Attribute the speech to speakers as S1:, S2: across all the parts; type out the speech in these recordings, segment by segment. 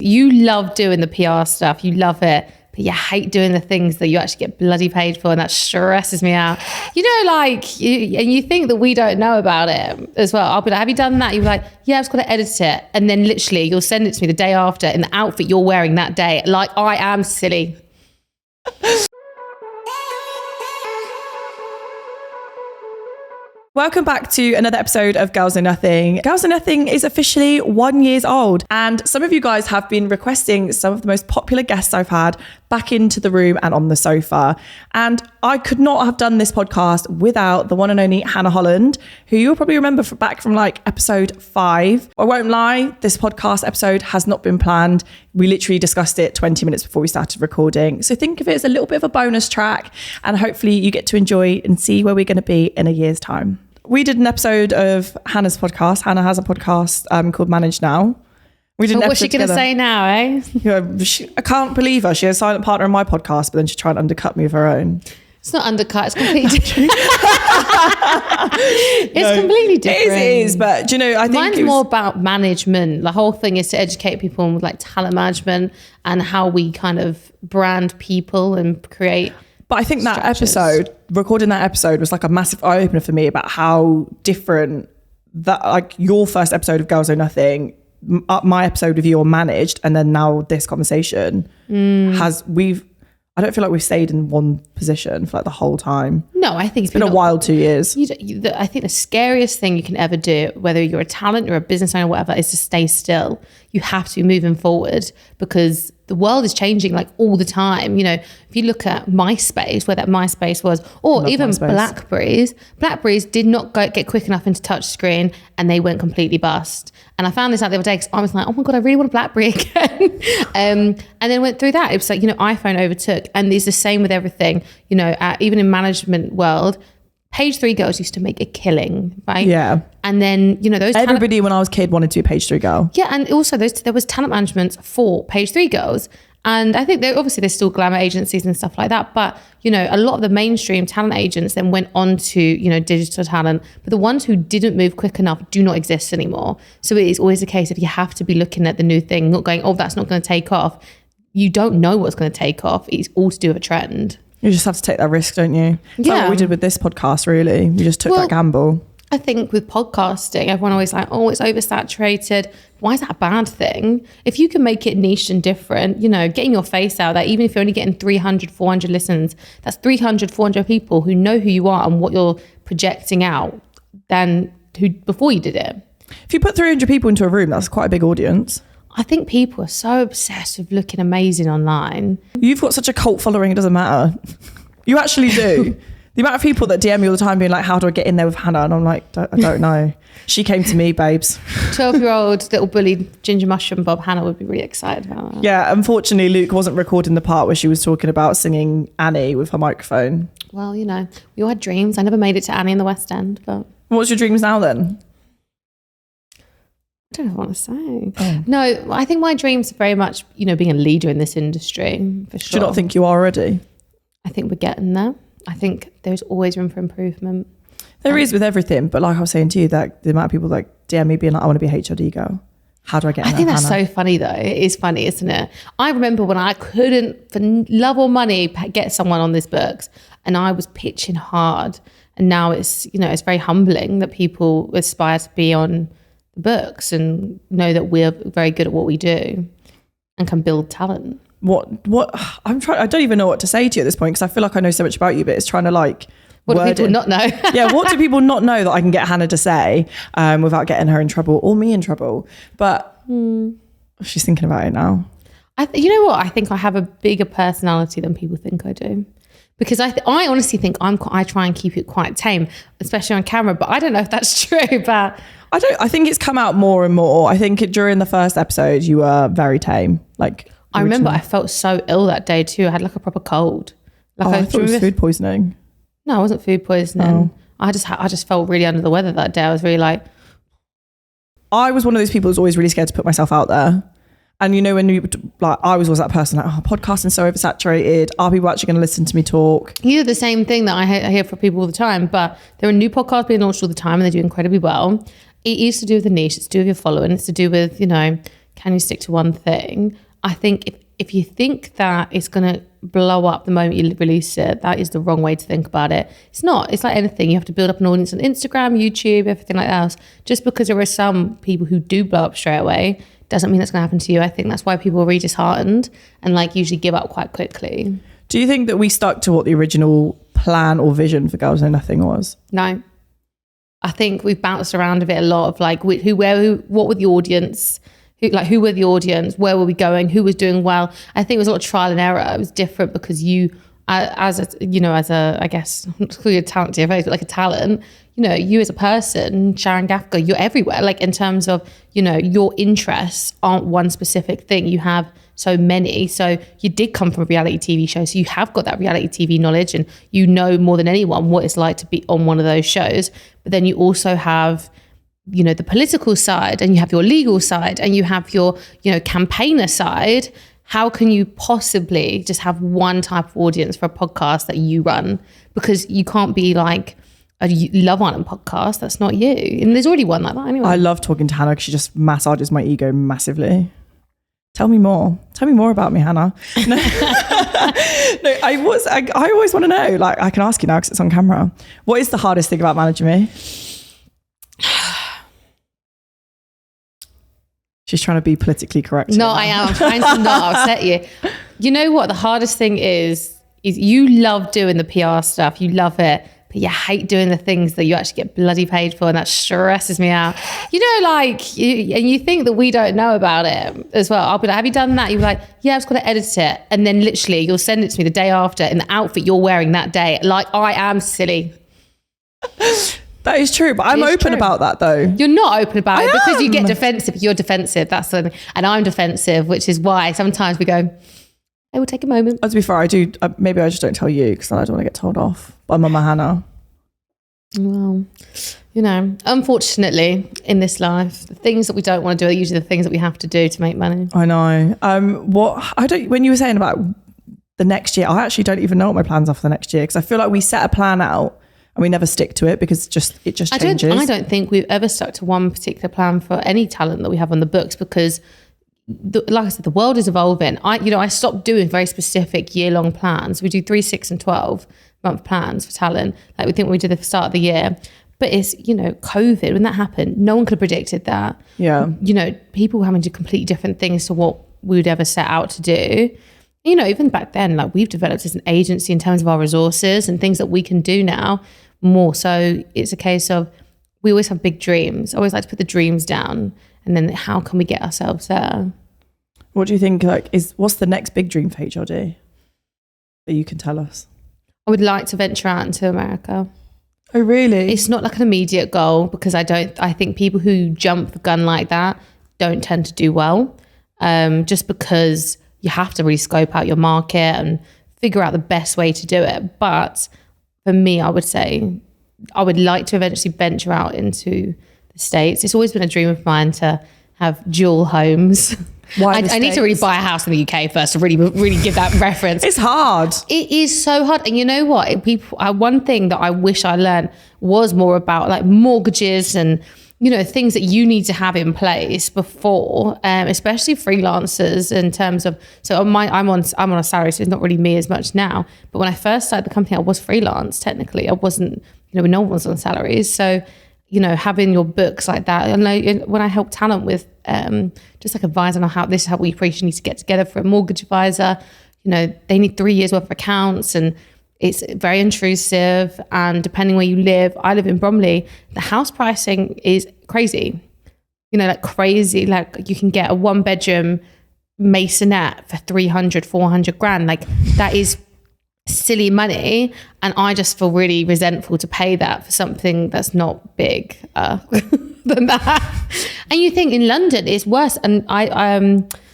S1: You love doing the PR stuff. You love it. But you hate doing the things that you actually get bloody paid for, and that stresses me out. You know, like, you think that we don't know about it as well. I'll be like, have you done that? You're like, yeah, I've just got to edit it. And then literally you'll send it to me the day after in the outfit you're wearing that day. Like, I am silly.
S2: Welcome back to another episode of Girls Know Nothing. Girls Know Nothing is officially 1 year old, and some of you guys have been requesting some of the most popular guests I've had back into the room and on the sofa. And I could not have done this podcast without the one and only Hannah Holland, who you'll probably remember back from like episode 5. I won't lie, this podcast episode has not been planned. We literally discussed it 20 minutes before we started recording. So think of it as a little bit of a bonus track, and hopefully you get to enjoy and see where we're going to be in a year's time. We did an episode of Hannah's podcast. Hannah has a podcast called Manage Now. We did.
S1: What's she going to say now, eh?
S2: I can't believe her. She has a silent partner in my podcast, but then she's trying to undercut me with her own.
S1: It's not undercut. It's completely different. Completely different.
S2: It is, but do you know, I think
S1: mine's more about management. The whole thing is to educate people on like talent management and how we kind of brand people and create.
S2: But I think that episode, recording that episode was like a massive eye opener for me about how different that, like your first episode of Girls Know Nothing, my episode of you on Managed, and then now this conversation I don't feel like we've stayed in one position for like the whole time.
S1: No, I think
S2: it's been a wild 2 years.
S1: I think the scariest thing you can ever do, whether you're a talent or a business owner or whatever, is to stay still. You have to be moving forward because the world is changing like all the time. You know, if you look at MySpace, where that MySpace was, or even MySpace. Blackberries did not get quick enough into touchscreen and they went completely bust. And I found this out the other day because I was like, oh my God, I really want a BlackBerry again. And then went through that. It was like, you know, iPhone overtook. And it's the same with everything, you know, even in management world, Page 3 girls used to make a killing, right?
S2: Yeah.
S1: And then, you know,
S2: everybody when I was a kid wanted to be a Page 3 girl.
S1: Yeah. And also there was talent management for Page 3 girls. And I think there's still glamour agencies and stuff like that. But, you know, a lot of the mainstream talent agents then went on to, you know, digital talent. But the ones who didn't move quick enough do not exist anymore. So it is always a case of you have to be looking at the new thing, not going, oh, that's not going to take off. You don't know what's going to take off. It's all to do with a trend. You
S2: just have to take that risk, don't you? It's like what we did with this podcast, really. We just took that gamble.
S1: I think with podcasting, everyone always like, oh, it's oversaturated. Why is that a bad thing? If you can make it niche and different, you know, getting your face out there, even if you're only getting 300, 400 listens, that's 300, 400 people who know who you are and what you're projecting out than who before you did it.
S2: If you put 300 people into a room, that's quite a big audience.
S1: I think people are so obsessed with looking amazing online.
S2: You've got such a cult following, it doesn't matter. You actually do. The amount of people that DM me all the time being like, how do I get in there with Hannah? And I'm like, I don't know. She came to me, babes.
S1: 12-year-old little bully ginger mushroom Bob Hannah would be really excited about that.
S2: Yeah, unfortunately, Luke wasn't recording the part where she was talking about singing Annie with her microphone.
S1: Well, you know, we all had dreams. I never made it to Annie in the West End, but...
S2: What's your dreams now then?
S1: I don't know what I want to say. Oh. No, I think my dreams are very much, you know, being a leader in this industry, for sure.
S2: Do you not think you are already?
S1: I think we're getting there. I think there's always room for improvement.
S2: There is with everything, but like I was saying to you, that the amount of people like DM me being like, I want to be a HRD girl. How do I get in
S1: I think that's so funny though. It is funny, isn't it? I remember when I couldn't, for love or money, get someone on these books, and I was pitching hard. And now it's, you know, it's very humbling that people aspire to be on books and know that we're very good at what we do and can build talent.
S2: What I don't even know what to say to you at this point, because I feel like I know so much about you, but it's trying to like
S1: what do people not know?
S2: Yeah, what do people not know that I can get Hannah to say without getting her in trouble or me in trouble? But she's thinking about it now.
S1: You know what? I think I have a bigger personality than people think I do. Because I honestly think I try and keep it quite tame, especially on camera. But I don't know if that's true. But
S2: I think it's come out more and more. I think during the first episode you were very tame. Like
S1: I remember I felt so ill that day too. I had like a proper cold. Like
S2: I thought it was food poisoning.
S1: No, it wasn't food poisoning. Oh. I just felt really under the weather that day. I was really like.
S2: I was one of those people who's always really scared to put myself out there. And you know, when you like, I was always that person like, oh, podcasting's so oversaturated. Are people actually going to listen to me talk?
S1: You do the same thing that I hear from people all the time, but there are new podcasts being launched all the time and they do incredibly well. It is to do with the niche. It's to do with your following. It's to do with, you know, can you stick to one thing? I think if you think that it's going to blow up the moment you release it, that is the wrong way to think about it. It's not. It's like anything. You have to build up an audience on Instagram, YouTube, everything like that. Just because there are some people who do blow up straight away doesn't mean that's going to happen to you. I think that's why people are really disheartened and like usually give up quite quickly.
S2: Do you think that we stuck to what the original plan or vision for Girls Know Nothing was?
S1: No. I think we've bounced around a bit a lot of like what were the audience? Who were the audience? Where were we going? Who was doing well? I think it was a lot of trial and error. It was different because you, as a, I guess, not to call you a talent to your face, but like a talent, you as a person, Sharon Gafka, you're everywhere. Like in terms of, your interests aren't one specific thing. You have so many. So you did come from a reality TV show. So you have got that reality TV knowledge and you know more than anyone what it's like to be on one of those shows. But then you also have, the political side and you have your legal side and you have your, campaigner side. How can you possibly just have one type of audience for a podcast that you run? Because you can't be like a Love Island podcast. That's not you. And there's already one like that anyway.
S2: I love talking to Hannah because she just massages my ego massively. Tell me more. Tell me more about me, Hannah. No, I always want to know, like I can ask you now because it's on camera. What is the hardest thing about managing me? She's trying to be politically correct.
S1: No, I am. I'm trying to not upset you. You know what? The hardest thing is you love doing the PR stuff. You love it. But you hate doing the things that you actually get bloody paid for. And that stresses me out. And you think that we don't know about it as well. I'll be like, have you done that? You'll be like, yeah, I've just got to edit it. And then literally you'll send it to me the day after in the outfit you're wearing that day. Like I am silly.
S2: That is true, but I'm open about that though.
S1: You're not open about it because you get defensive. You're defensive. That's something, and I'm defensive, which is why sometimes we go, I will take a moment.
S2: To be fair, I do. Maybe I just don't tell you because I don't want to get told off by Mama Hannah.
S1: Well, unfortunately, in this life, the things that we don't want to do are usually the things that we have to do to make money.
S2: I know. When you were saying about the next year, I actually don't even know what my plans are for the next year because I feel like we set a plan out. And we never stick to it because it just changes.
S1: I don't think we've ever stuck to one particular plan for any talent that we have on the books because, like I said, the world is evolving. I stopped doing very specific year-long plans. We do 3, 6, and 12-month plans for talent. Like we think we did at the start of the year. But it's, COVID, when that happened, no one could have predicted that.
S2: Yeah.
S1: People were having to do completely different things to what we would ever set out to do. Even back then, like we've developed as an agency in terms of our resources and things that we can do now more. So it's a case of we always have big dreams. I always like to put the dreams down and then how can we get ourselves there?
S2: What do you think what's the next big dream for HRD that you can tell us? I
S1: would like to venture out into America.
S2: Oh, really?
S1: It's not like an immediate goal because I think people who jump the gun like that don't tend to do well. Just because you have to really scope out your market and figure out the best way to do it. But for me, I would say I would like to eventually venture out into the States. It's always been a dream of mine to have dual homes.
S2: Why
S1: I need to really buy a house in the UK first to really give that reference.
S2: It's hard.
S1: It is so hard. And you know what? One thing that I wish I learned was more about like mortgages and things that you need to have in place before, especially freelancers in terms of, so I'm on a salary, so it's not really me as much now. But when I first started the company, I was freelance technically. I wasn't, no one was on salaries. So, having your books like that. And when I help talent with just like advising on how this is how we need to get together for a mortgage advisor, they need 3 years worth of accounts and it's very intrusive, and depending where you live, I live in Bromley, the house pricing is crazy. Like crazy. Like you can get a 1-bedroom masonette for 300, 400 grand. Like that is silly money. And I just feel really resentful to pay that for something that's not big than that. And you think in London it's worse. And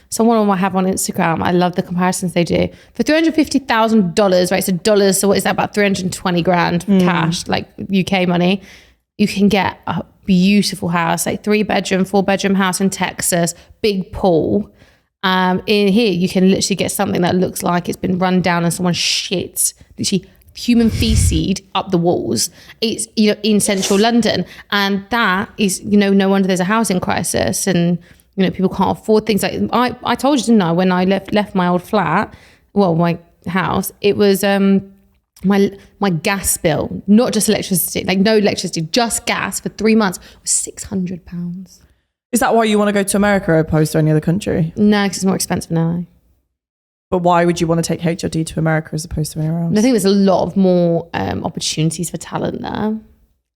S1: someone I have on Instagram, I love the comparisons they do. For $350,000, right? So dollars, so what is that, about 320 grand cash, like UK money, you can get a beautiful house, like 3-bedroom, 4-bedroom house in Texas, big pool. In here, you can literally get something that looks like it's been run down and someone shit, literally human feces up the walls. It's, in central London. And that is, no wonder there's a housing crisis. And People can't afford things. Like I told you, didn't I, when I left my old flat, my house, it was my gas bill, not just electricity, like no electricity, just gas for 3 months was £600.
S2: Is that why you want to go to America opposed to any other country?
S1: No, because it's more expensive now.
S2: But why would you want to take HRD to America as opposed to anywhere else?
S1: I think there's a lot of more opportunities for talent there,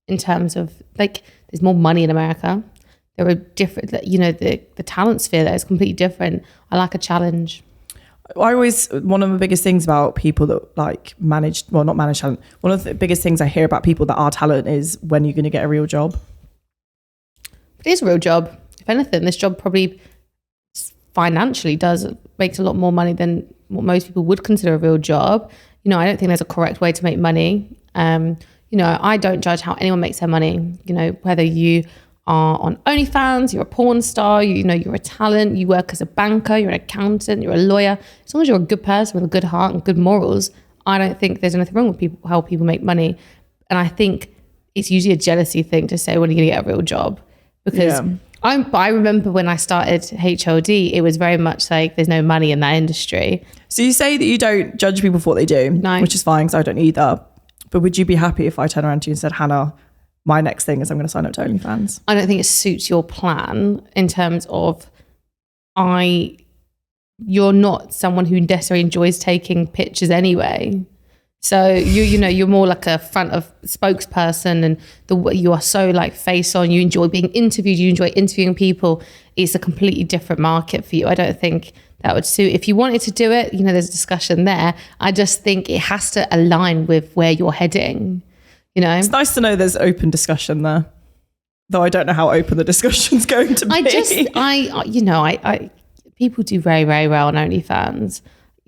S1: in terms of like, there's more money in America. There are different, the talent sphere there is completely different. I like a challenge.
S2: One of the biggest things about people that like not manage talent, one of the biggest things I hear about people that are talent is when you're going to get a real job.
S1: It is a real job. If anything, this job probably financially makes a lot more money than what most people would consider a real job. I don't think there's a correct way to make money. I don't judge how anyone makes their money. Whether you are on OnlyFans, you're a porn star, you're a talent, you work as a banker, you're an accountant, you're a lawyer. As long as you're a good person with a good heart and good morals, I don't think there's anything wrong with how people make money. And I think it's usually a jealousy thing to say, when are you going to get a real job? Because I remember when I started HOD, it was very much like there's no money in that industry.
S2: So you say that you don't judge people for what they do,
S1: no,
S2: which is fine, because I don't either. But would you be happy if I turned around to you and said, Hannah, my next thing is I'm going to sign up to OnlyFans?
S1: I don't think it suits your plan in terms of you're not someone who necessarily enjoys taking pictures anyway. So you're more like a front of spokesperson, and you are so like face on. You enjoy being interviewed. You enjoy interviewing people. It's a completely different market for you. I don't think that would suit. If you wanted to do it, there's a discussion there. I just think it has to align with where you're heading. It's
S2: nice to know there's open discussion there, though I don't know how open the discussion's going to be.
S1: People do very, very well on OnlyFans.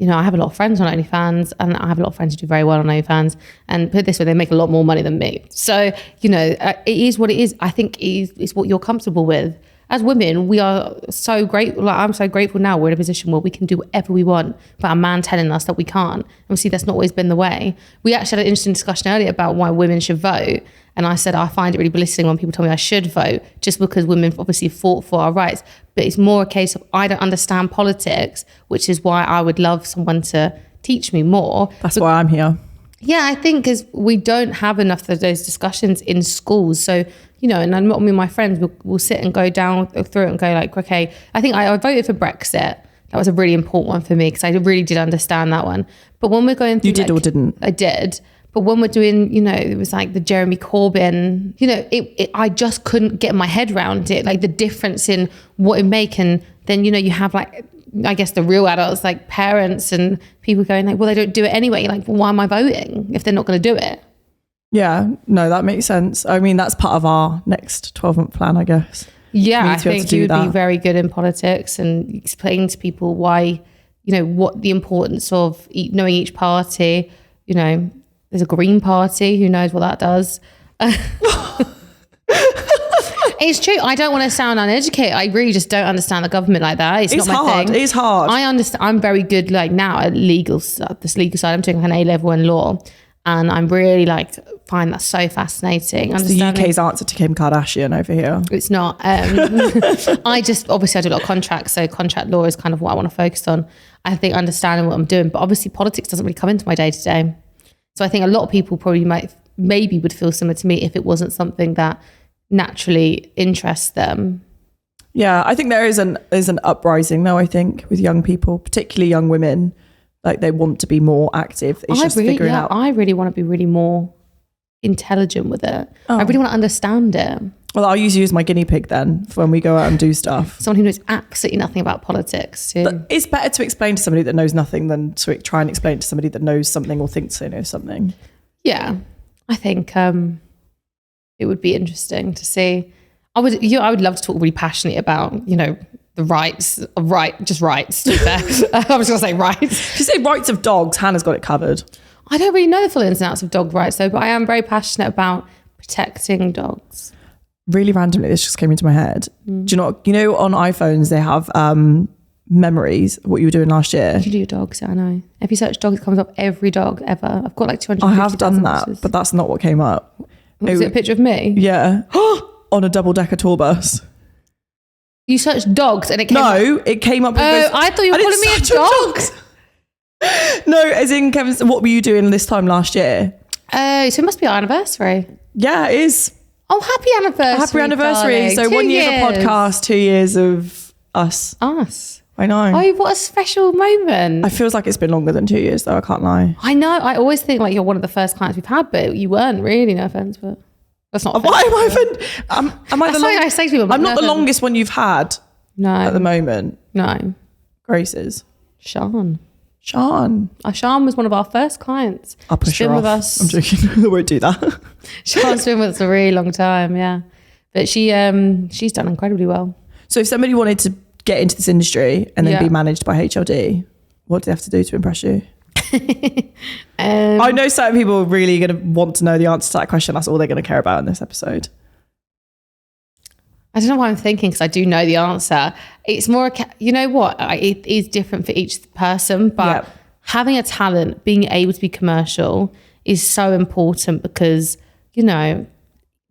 S1: I have a lot of friends on OnlyFans, and I have a lot of friends who do very well on OnlyFans, and put it this way, they make a lot more money than me. So, it is what it is. I think it's what you're comfortable with. As women, we are so grateful. Like, I'm so grateful now we're in a position where we can do whatever we want without a man telling us that we can't. And we see that's not always been the way. We actually had an interesting discussion earlier about why women should vote. And I said, I find it really belittling when people tell me I should vote, just because women obviously fought for our rights. But it's more a case of, I don't understand politics, which is why I would love someone to teach me more.
S2: That's why I'm here.
S1: Yeah, I think because we don't have enough of those discussions in schools. So, and I'm not me and my friends, we'll sit and go down through it and go like, okay, I think I voted for Brexit. That was a really important one for me because I really did understand that one. But when we're going through...
S2: You did or didn't?
S1: I did. But when we're doing, it was like the Jeremy Corbyn, I just couldn't get my head around it, like the difference in what it make. And then, you have like, I guess the real adults, like parents and people going like, well, they don't do it anyway. Like, well, why am I voting if they're not going to do it?
S2: Yeah, no, that makes sense. I mean, that's part of our next 12-month plan, I guess.
S1: Yeah, I think you would be very good in politics and explain to people why, what the importance of knowing each party. There's a Green Party, who knows what that does. It's true. I don't want to sound uneducated. I really just don't understand the government like that. It's not my
S2: hard.
S1: thing.
S2: It's hard.
S1: I understand. I'm very good like now at this legal side. I'm doing an A-level in law. And I'm really find that so fascinating.
S2: It's the UK's answer to Kim Kardashian over here.
S1: It's not. I do a lot of contracts. So contract law is kind of what I want to focus on. I think understanding what I'm doing. But obviously politics doesn't really come into my day to day. So I think a lot of people probably maybe would feel similar to me if it wasn't something that naturally interests them.
S2: Yeah, I think there is an uprising though, I think, with young people, particularly young women. Like they want to be more active. It's just figuring out.
S1: I really want to be really more intelligent with it. Oh. I really want to understand it.
S2: Well, I'll use you as my guinea pig then for when we go out and do stuff.
S1: Someone who knows absolutely nothing about politics too.
S2: But it's better to explain to somebody that knows nothing than to try and explain to somebody that knows something or thinks they know something.
S1: Yeah, I think it would be interesting to see. I would love to talk really passionately about, the rights of rights. To be fair. I was going to say rights.
S2: If you say rights of dogs, Hannah's got it covered.
S1: I don't really know the full ins and outs of dog rights though, but I am very passionate about protecting dogs.
S2: Really randomly, this just came into my head. Do you know on iPhones they have memories, what you were doing last year?
S1: You do your dogs, yeah, I know. If you search dogs, it comes up every dog ever. I've got 200.
S2: I have done that, but that's not what came up.
S1: Was it a picture of me?
S2: Yeah. On a double-decker tour bus.
S1: You searched dogs and it came up.
S2: No, it came up with
S1: I thought you were calling me a dog.
S2: No, as in, Kevin, what were you doing this time last year?
S1: Oh, so it must be our anniversary.
S2: Yeah, it is.
S1: Oh, happy anniversary.
S2: Happy anniversary.
S1: Darling.
S2: So 1 year of the podcast, 2 years of us. I know.
S1: Oh, what a special moment.
S2: It feels like it's been longer than 2 years though, I can't lie.
S1: I know. I always think like you're one of the first clients we've had, but you weren't really, no offense, but that's not
S2: Why am I offended? Am I
S1: that's something I say to people.
S2: I'm not the longest one you've had at the moment.
S1: No.
S2: Grace's.
S1: Sean.
S2: Sean
S1: was one of our first clients.
S2: I'll push
S1: She's
S2: her
S1: been
S2: off.
S1: with us.
S2: I'm joking. I won't do that.
S1: Sean's been with us a really long time, yeah. But she's done incredibly well.
S2: So if somebody wanted to get into this industry and then be managed by HLD, what do they have to do to impress you? I know certain people are really going to want to know the answer to that question. That's all they're going to care about in this episode.
S1: I don't know what I'm thinking because I do know the answer. It's more, you know what? It is different for each person, but having a talent, being able to be commercial is so important because, you know,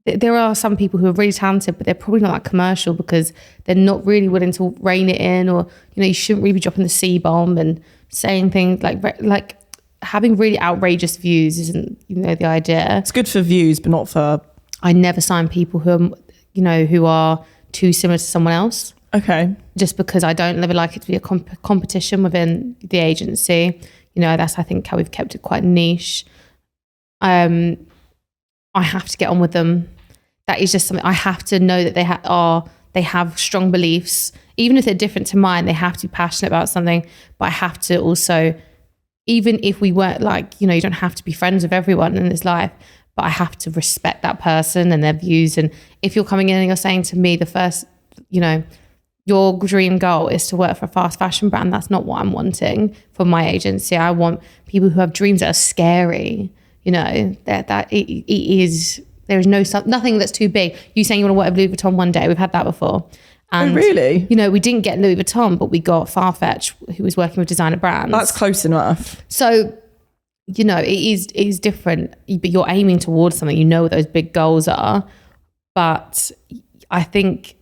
S1: there are some people who are really talented, but they're probably not that commercial because they're not really willing to rein it in, or, you know, you shouldn't really be dropping the C-bomb and saying things like having really outrageous views isn't, you know, the idea.
S2: It's good for views, but not for...
S1: I never sign people who are, you know, who are too similar to someone else.
S2: Okay.
S1: Just because I don't ever like it to be a competition within the agency. You know, that's, I think, how we've kept it quite niche. I have to get on with them. That is just something I have to know that they have strong beliefs. Even if they're different to mine, they have to be passionate about something. But I have to also, even if we weren't like, you know, you don't have to be friends with everyone in this life, but I have to respect that person and their views. And if you're coming in and you're saying to me the first, you know, your dream goal is to work for a fast fashion brand, that's not what I'm wanting for my agency. I want people who have dreams that are scary. You know, that it is, there is nothing that's too big. You saying you want to work at Louis Vuitton one day, we've had that before. And,
S2: really?
S1: You know, we didn't get Louis Vuitton, but we got Farfetch, who was working with designer brands.
S2: That's close enough.
S1: So, you know, it is different, but you're aiming towards something. You know what those big goals are. But I think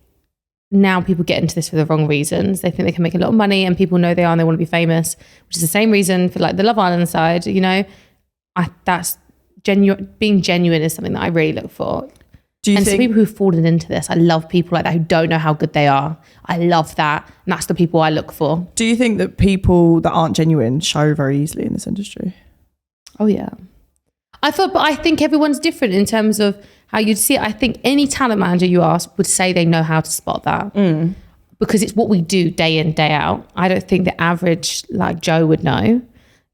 S1: now people get into this for the wrong reasons. They think they can make a lot of money and people know they are and they want to be famous, which is the same reason for like the Love Island side, you know. That's genuine. Being genuine is something that I really look for. Do you think, some people who've fallen into this, I love people like that who don't know how good they are. I love that. And that's the people I look for.
S2: Do you think that people that aren't genuine show very easily in this industry?
S1: Oh yeah. But I think everyone's different in terms of how you'd see it. I think any talent manager you ask would say they know how to spot that. Because it's what we do day in, day out. I don't think the average like Joe would know.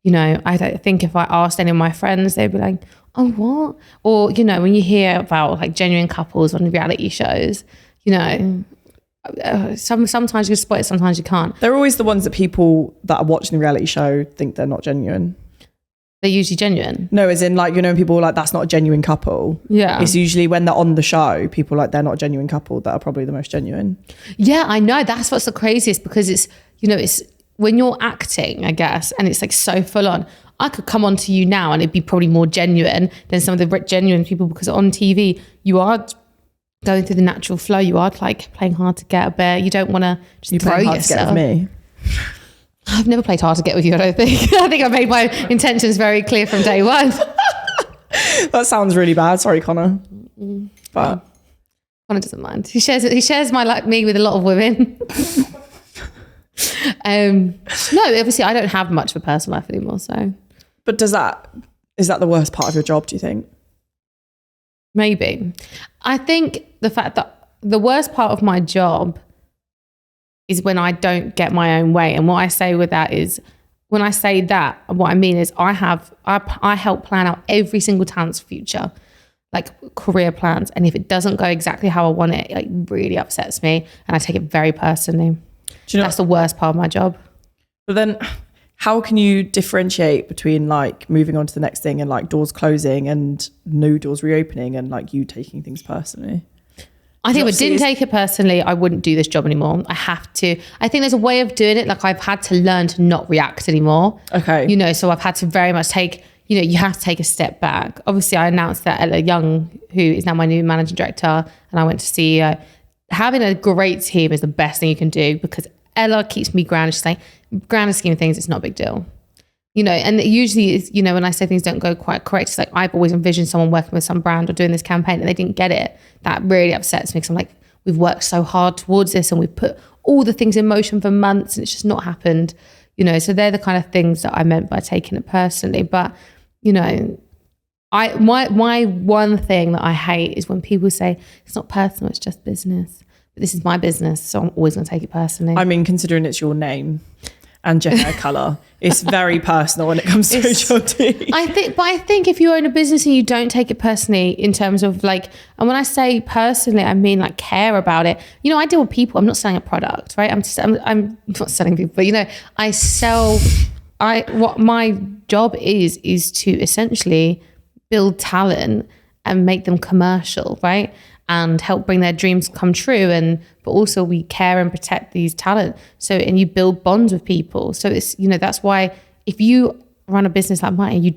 S1: You know, I don't think if I asked any of my friends, they'd be like, oh, what? Or, you know, when you hear about like genuine couples on reality shows, you know, sometimes you can spot it, sometimes you can't.
S2: They're always the ones that people that are watching the reality show think they're not genuine.
S1: They're usually genuine.
S2: No, as in like, you know, people are like, that's not a genuine couple.
S1: Yeah.
S2: It's usually when they're on the show, people are like, they're not a genuine couple that are probably the most genuine.
S1: Yeah, I know. That's what's the craziest because it's, you know, it's, when you're acting, I guess, and it's like so full on, I could come on to you now and it'd be probably more genuine than some of the genuine people because on TV, you are going through the natural flow. You are like playing hard to get a bit. You don't want to just throw yourself.
S2: To get with me.
S1: I've never played hard to get with you, I don't think. I think I made my intentions very clear from day one.
S2: That sounds really bad. Sorry, Connor. But
S1: Connor doesn't mind. He shares my like me with a lot of women. No, obviously I don't have much of a personal life anymore, so.
S2: But is that the worst part of your job, do you think?
S1: Maybe. I think the fact that the worst part of my job is when I don't get my own way. And what I say with that is, when I say that, what I mean is I help plan out every single talent's future, like career plans. And if it doesn't go exactly how I want it, it like really upsets me and I take it very personally. Do you know, that's the worst part of my job.
S2: But then how can you differentiate between like moving on to the next thing and like doors closing and new doors reopening and like you taking things personally?
S1: I think if I didn't take it personally, I wouldn't do this job anymore. I have to. I think there's a way of doing it. Like I've had to learn to not react anymore.
S2: Okay.
S1: You know, so I've had to very much take, you know, you have to take a step back. Obviously I announced that Ella Young, who is now my new managing director, and I went to CEO, having a great team is the best thing you can do, because Ella keeps me grounded. She's like, grand scheme of things, it's not a big deal. You know, and usually, it's, you know, when I say things don't go quite correct, it's like, I've always envisioned someone working with some brand or doing this campaign and they didn't get it. That really upsets me, because I'm like, we've worked so hard towards this and we've put all the things in motion for months and it's just not happened. You know, so they're the kind of things that I meant by taking it personally. But, you know, my one thing that I hate is when people say it's not personal, it's just business. But this is my business, so I'm always going to take it personally.
S2: I mean, considering it's your name and your hair colour, it's very personal when it comes to HRD.
S1: I think if you own a business and you don't take it personally, in terms of like, and when I say personally, I mean like care about it. You know, I deal with people. I'm not selling a product, right? I'm not selling people, but you know, what my job is to essentially build talent and make them commercial, right? And help bring their dreams come true. But also we care and protect these talent. So, and you build bonds with people. So it's, you know, that's why if you run a business like mine and you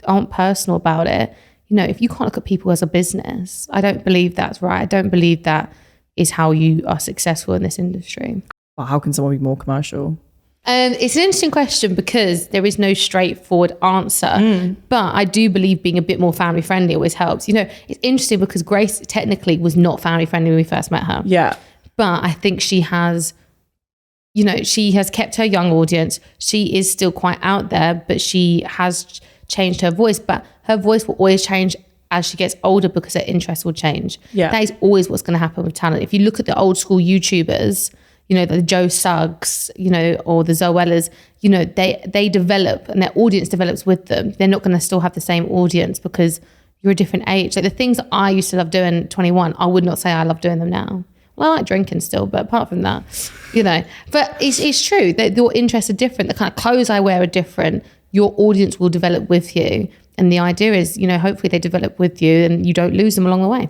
S1: aren't personal about it, you know, if you can't look at people as a business, I don't believe that's right. I don't believe that is how you are successful in this industry.
S2: Well, how can someone be more commercial?
S1: It's an interesting question, because there is no straightforward answer, but I do believe being a bit more family friendly always helps. You know, it's interesting because Grace technically was not family friendly when we first met her.
S2: Yeah.
S1: But I think she has kept her young audience. She is still quite out there, but she has changed her voice, but her voice will always change as she gets older, because her interests will change.
S2: Yeah.
S1: That is always what's going to happen with talent. If you look at the old school YouTubers, you know, the Joe Suggs, you know, or the Zoellas, you know, they develop and their audience develops with them. They're not going to still have the same audience because you're a different age. Like the things that I used to love doing at 21, I would not say I love doing them now. Well, I like drinking still, but apart from that, you know, but it's true that your interests are different. The kind of clothes I wear are different. Your audience will develop with you. And the idea is, you know, hopefully they develop with you and you don't lose them along the way.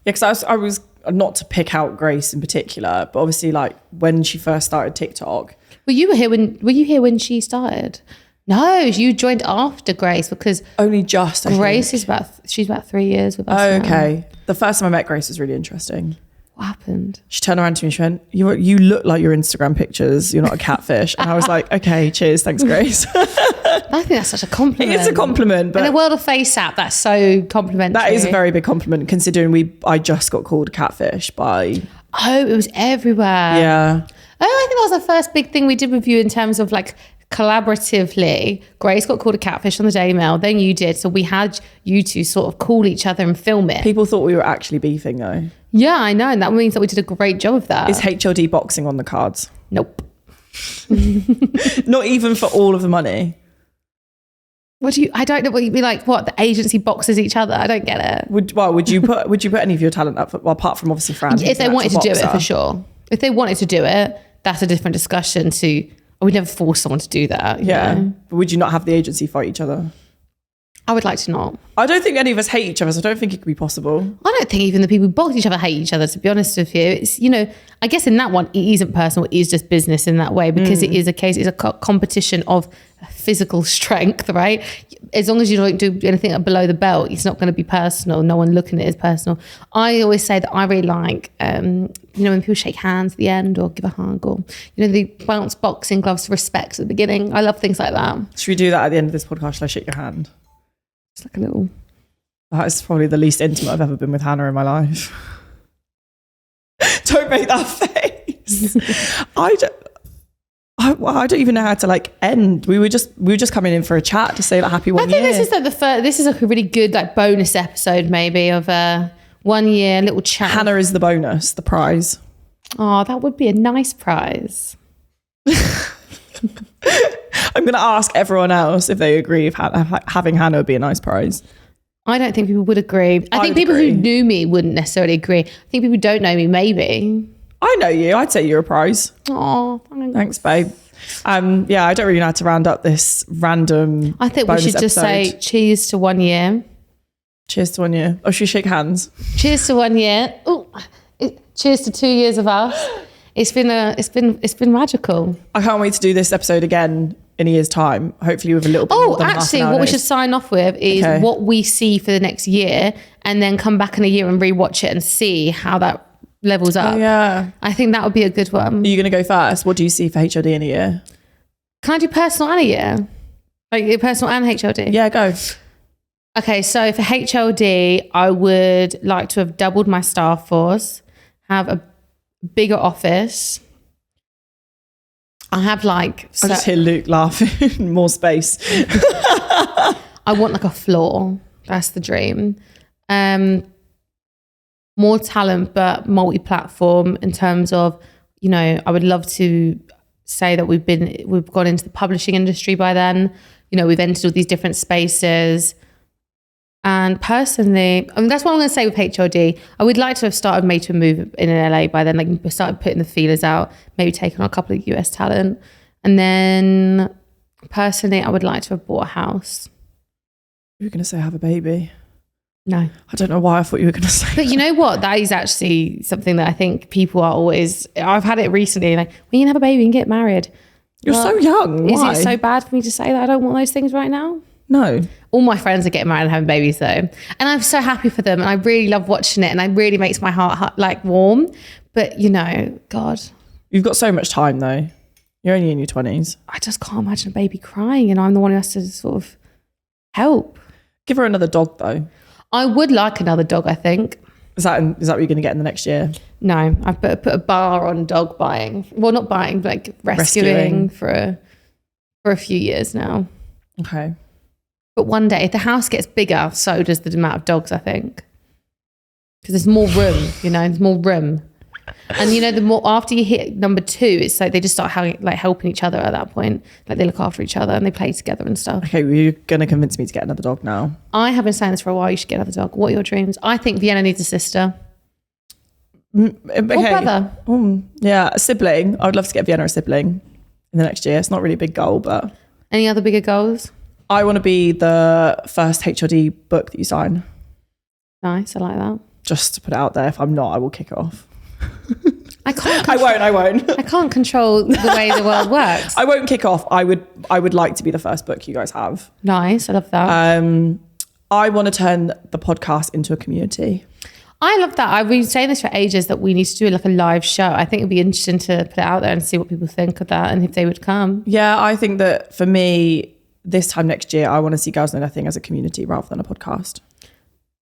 S2: Yeah, because I was not to pick out Grace in particular, but obviously like when she first started TikTok.
S1: Well, were you here when she started? No, you joined after Grace, because
S2: only just.
S1: Grace is she's about 3 years with us.
S2: Oh,
S1: now.
S2: okay. The first time I met Grace was really interesting.
S1: What happened?
S2: She turned around to me and she went, you look like your Instagram pictures. You're not a catfish. And I was like, okay, cheers. Thanks, Grace.
S1: I think that's such a compliment.
S2: It's a compliment. But
S1: in the world of face app, that's so complimentary.
S2: That is a very big compliment, considering I just got called catfish by...
S1: Oh, it was everywhere.
S2: Yeah.
S1: Oh, I think that was the first big thing we did with you in terms of like collaboratively. Grace got called a catfish on the Daily Mail, then you did. So we had you two sort of call each other and film it.
S2: People thought we were actually beefing though.
S1: Yeah, I know. And that means that we did a great job of that.
S2: Is HLD boxing on the cards?
S1: Nope.
S2: Not even for all of the money.
S1: I don't know what you'd be like. What, the agency boxes each other? I don't get it.
S2: Would you put any of your talent up for, well, apart from obviously Fran?
S1: If they wanted to do it, for sure. If they wanted to do it, that's a different discussion. I would never force someone to do that.
S2: Yeah.
S1: Know?
S2: But would you not have the agency fight each other?
S1: I would like to not.
S2: I don't think any of us hate each other, so I don't think it could be possible.
S1: I don't think even the people who box each other hate each other, to be honest with you. It's, you know, I guess in that one, it isn't personal, it is just business in that way, because it is it's a competition of physical strength, right? As long as you don't do anything below the belt, it's not going to be personal. No one looking at it as personal. I always say that I really like, you know, when people shake hands at the end or give a hug, or, you know, they bounce boxing gloves to respect at the beginning. I love things like that.
S2: Should we do that at the end of this podcast? Shall I shake your hand?
S1: It's like a little...
S2: That is probably the least intimate I've ever been with Hannah in my life. Don't make that face. I don't even know how to like end. We were just coming in for a chat to say like happy 1 year.
S1: I think this is like this is like a really good like bonus episode maybe of 1 year little chat.
S2: Hannah is the bonus, the prize.
S1: Oh, that would be a nice prize.
S2: I'm going to ask everyone else if they agree if having Hannah would be a nice prize.
S1: I don't think people would agree. I think people who knew me wouldn't necessarily agree. I think people who don't know me, maybe.
S2: I know you. I'd say you're a prize.
S1: Oh,
S2: thanks, babe. Yeah, I don't really know how to round up this random.
S1: I think we should just say cheers to 1 year.
S2: Cheers to 1 year. Oh, should we shake hands?
S1: Cheers to 1 year. Oh, cheers to 2 years of us. It's been magical.
S2: I can't wait to do this episode again in a year's time, hopefully with a little bit more than
S1: actually,
S2: half an hour
S1: what we should sign off with is what we see for the next year, and then come back in a year and rewatch it and see how that levels up.
S2: Oh, yeah.
S1: I think that would be a good one.
S2: Are you going to go first? What do you see for HOD in a year?
S1: Can I do personal and a year? Like personal and HLD?
S2: Yeah, go.
S1: Okay, so for HLD, I would like to have doubled my staff force, have a bigger office. I have like...
S2: I just hear Luke laughing. More space.
S1: I want like a floor. That's the dream. More talent, but multi-platform in terms of, you know, I would love to say that we've gone into the publishing industry by then. You know, we've entered all these different spaces. And personally, I mean, that's what I'm going to say with HLD. I would like to have started Made to Move in LA by then, like started putting the feelers out, maybe taking on a couple of US talent. And then personally, I would like to have bought a house.
S2: You were going to say have a baby.
S1: No.
S2: I don't know why I thought you were going to say
S1: But you know what? That is actually something that I think people are always... I've had it recently, like, when you can have a baby and get married.
S2: You're so young. Why?
S1: Is it so bad for me to say that I don't want those things right now?
S2: No.
S1: All my friends are getting married and having babies though. And I'm so happy for them. And I really love watching it. And it really makes my heart like warm. But you know, God.
S2: You've got so much time though. You're only in your 20s.
S1: I just can't imagine a baby crying and I'm the one who has to sort of help.
S2: Give her another dog though.
S1: I would like another dog, I think.
S2: Is that what you're going to get in the next year?
S1: No, I've put a bar on dog buying. Well, not buying, but like rescuing. for a few years now.
S2: Okay.
S1: But one day, if the house gets bigger, so does the amount of dogs, I think. Because there's more room, you know, there's more room. And, you know, the more, after you hit number 2, it's like they just start helping each other at that point. Like they look after each other and they play together and stuff.
S2: Okay, well, you're going to convince me to get another dog now.
S1: I have been saying this for a while, you should get another dog. What are your dreams? I think Vienna needs a sister.
S2: Okay.
S1: Or brother.
S2: Yeah, a sibling. I would love to get Vienna a sibling in the next year. It's not really a big goal, but...
S1: Any other bigger goals?
S2: I want to be the first HOD book that you sign.
S1: Nice, I like that.
S2: Just to put it out there. If I'm not, I will kick it off.
S1: I
S2: won't.
S1: I can't control the way the world works.
S2: I won't kick off. I would like to be the first book you guys have.
S1: Nice, I love that.
S2: I want to turn the podcast into a community.
S1: I love that. I've been saying this for ages that we need to do like a live show. I think it'd be interesting to put it out there and see what people think of that and if they would come. Yeah,
S2: I think that for me, this time next year, I want to see Girls Know Nothing as a community rather than a podcast.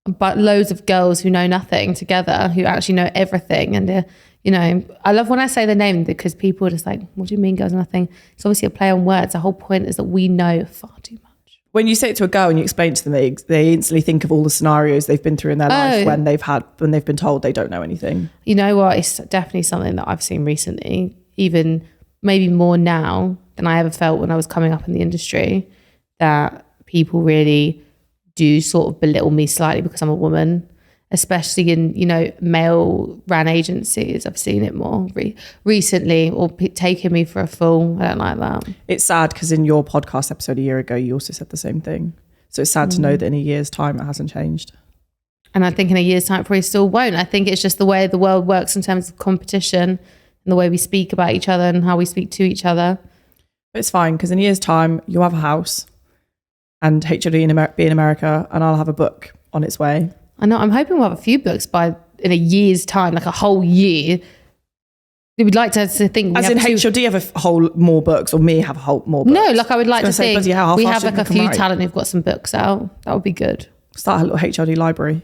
S1: But loads of girls who know nothing together, who actually know everything. And, you know, I love when I say the name because people are just like, what do you mean Girls Know Nothing? It's obviously a play on words. The whole point is that we know far too much.
S2: When you say it to a girl and you explain it to them, they instantly think of all the scenarios they've been through in their life when they've been told they don't know anything. You
S1: know what? It's definitely something that I've seen recently, even maybe more now than I ever felt when I was coming up in the industry, that people really do sort of belittle me slightly because I'm a woman, especially in, you know, male ran agencies. I've seen it more recently, or taking me for a fool. I don't like that.
S2: It's sad because in your podcast episode a year ago, you also said the same thing. So it's sad to know that in a year's time, it hasn't changed.
S1: And I think in a year's time, it probably still won't. I think it's just the way the world works in terms of competition and the way we speak about each other and how we speak to each other.
S2: But it's fine because in a year's time, you'll have a house and HOD be in America, and I'll have a book on its way.
S1: I know. I'm hoping we'll have a few books in a year's time, like a whole year. We would like to think.
S2: As in HOD have a whole more books, or me have a whole more books?
S1: No, like I would like to think we have like a few
S2: talent
S1: talent who've got some books out. That would be good.
S2: Start a little HOD library.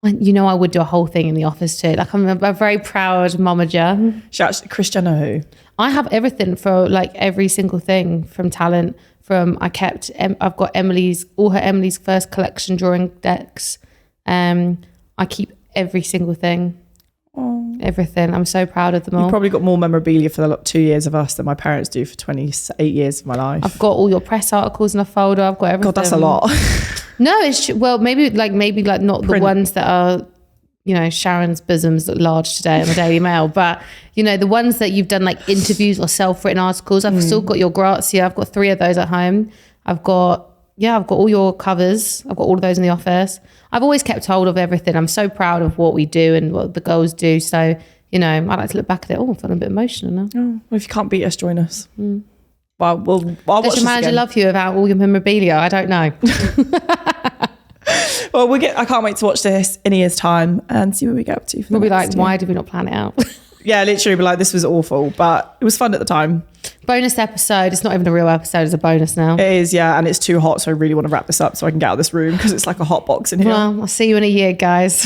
S1: And you know, I would do a whole thing in the office too. Like I'm a very proud momager.
S2: Shout out Christiana who?
S1: I have everything for like every single thing from talent. I've got all her Emily's first collection drawing decks. I keep every single thing.
S2: Oh.
S1: Everything. I'm so proud of them all.
S2: You've probably got more memorabilia for the 2 years of us than my parents do for 28 years of my life.
S1: I've got all your press articles in a folder. I've got everything.
S2: God, that's a lot.
S1: No, it's well, maybe not the ones that are, you know, Sharon's bosoms look large today in the Daily Mail, but you know, the ones that you've done like interviews or self-written articles. I've still got your Grazia. I've got 3 of those at home. I've got all your covers. I've got all of those in the office. I've always kept hold of everything. I'm so proud of what we do and what the girls do. So, you know, I like to look back at it. Oh, I'm feeling a bit emotional now.
S2: Oh, well, if you can't beat us, join us. Well, I'll
S1: does your manager love you about all your memorabilia? I don't know.
S2: Well, I can't wait to watch this in a year's time and see what we get up to.
S1: We'll be like, why did we not plan it out?
S2: Yeah, literally be like, this was awful, but it was fun at the time.
S1: Bonus episode. It's not even a real episode. It's a bonus now.
S2: It is, yeah. And it's too hot. So I really want to wrap this up so I can get out of this room because it's like a hot box in here.
S1: Well, I'll see you in a year, guys.